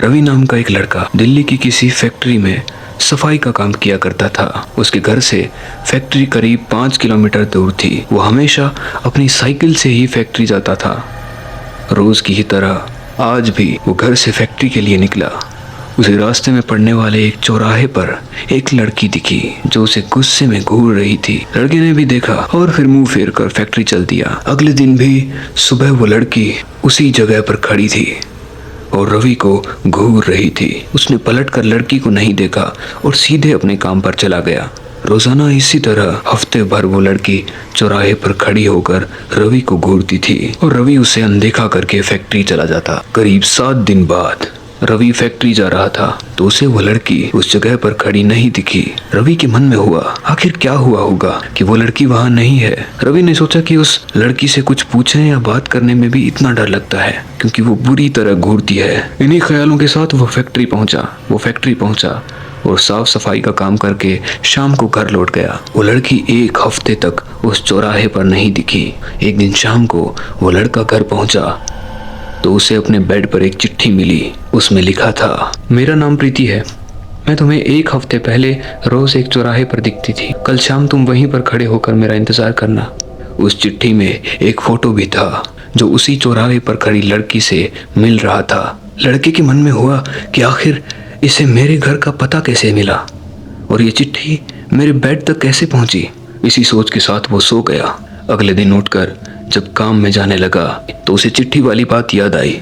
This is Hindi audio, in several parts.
रवि नाम का एक लड़का दिल्ली की किसी फैक्ट्री में सफाई का काम किया करता था। उसके घर से फैक्ट्री करीब 5 किलोमीटर दूर थी। वो हमेशा अपनी साइकिल से ही फैक्ट्री जाता था। रोज की ही तरह आज भी वो घर से फैक्ट्री के लिए निकला। उसे रास्ते में पड़ने वाले एक चौराहे पर एक लड़की दिखी जो उसे गुस्से में घूर रही थी। लड़के ने भी देखा और फिर मुंह फेर कर फैक्ट्री चल दिया। अगले दिन भी सुबह वो लड़की उसी जगह पर खड़ी थी और रवि को घूर रही थी। उसने पलटकर लड़की को नहीं देखा और सीधे अपने काम पर चला गया। रोजाना इसी तरह हफ्ते भर वो लड़की चौराहे पर खड़ी होकर रवि को घूरती थी और रवि उसे अनदेखा करके फैक्ट्री चला जाता। करीब 7 दिन बाद रवि फैक्ट्री जा रहा था तो उसे वो लड़की उस जगह पर खड़ी नहीं दिखी। रवि के मन में हुआ आखिर क्या हुआ होगा कि वो लड़की वहाँ नहीं है। रवि ने सोचा कि उस लड़की से कुछ पूछने या बात करने में भी इतना डर लगता है क्योंकि वो बुरी तरह घूरती है। इन्हीं ख्यालों के साथ वो फैक्ट्री पहुंचा और साफ सफाई का काम करके शाम को घर लौट गया। वो लड़की एक हफ्ते तक उस चौराहे पर नहीं दिखी। एक दिन शाम को वो लड़का घर पहुंचा तो उसे अपने बेड पर एक चिट्ठी मिली। उसमें लिखा था, मेरा नाम प्रीति है। मैं तुम्हें 1 हफ्ते पहले रोज एक चौराहे पर दिखती थी। कल शाम तुम वहीं पर खड़े होकर मेरा इंतजार करना। उस चिट्ठी में एक फोटो भी था जो उसी चौराहे पर खड़ी लड़की से मिल रहा था। लड़के के मन में हुआ कि आखिर इसे मेरे घर का पता कैसे मिला और ये चिट्ठी मेरे बेड तक कैसे पहुंची। इसी सोच के साथ वो सो गया। अगले दिन उठकर जब काम में जाने लगा तो उसे चिट्ठी वाली बात याद आई।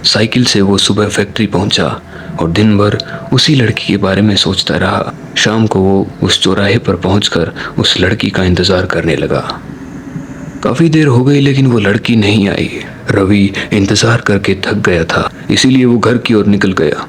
साइकिल से वो सुबह फैक्ट्री पहुंचा और दिन भर उसी लड़की के बारे में सोचता रहा। शाम को वो उस चौराहे पर पहुंचकर उस लड़की का इंतजार करने लगा। काफी देर हो गई लेकिन वो लड़की नहीं आई। रवि इंतजार करके थक गया था, इसीलिए वो घर की ओर निकल गया।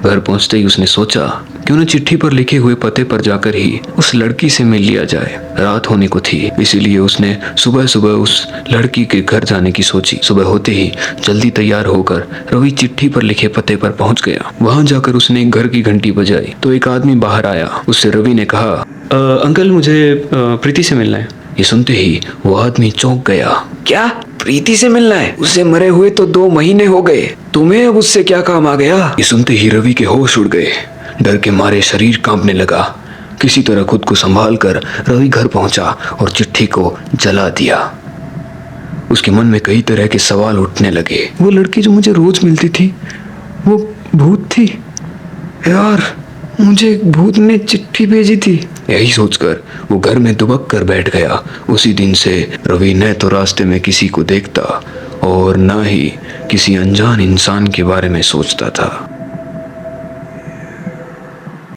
घर पहुंचते ही उसने सोचा क्यों न चिट्ठी पर लिखे हुए पते पर जाकर ही उस लड़की से मिल लिया जाए। रात होने को थी, इसीलिए उसने सुबह सुबह उस लड़की के घर जाने की सोची। सुबह होते ही जल्दी तैयार होकर रवि चिट्ठी पर लिखे पते पर पहुंच गया। वहां जाकर उसने घर की घंटी बजाई तो एक आदमी बाहर आया। उससे रवि ने कहा, अंकल मुझे प्रीति से मिलना है। ये सुनते ही वो आदमी चौंक गया। क्या प्रीति से मिलना है? उससे मरे हुए तो 2 महीने हो गए, तुम्हें अब उससे क्या काम आ गया? ये सुनते ही रवि के होश उड़ गए। डर के मारे शरीर कांपने लगा। किसी तरह खुद को संभाल कर रवि घर पहुंचा और चिट्ठी को जला दिया। उसके मन में कई तरह के सवाल उठने लगे। वो लड़की जो मुझे रोज मिलती थी वो भूत थी यार, मुझे एक भूत ने चिट्ठी भेजी थी। यही सोचकर वो घर में दुबक कर बैठ गया। उसी दिन से रवि न तो रास्ते में किसी को देखता और न ही किसी अनजान इंसान के बारे में सोचता था।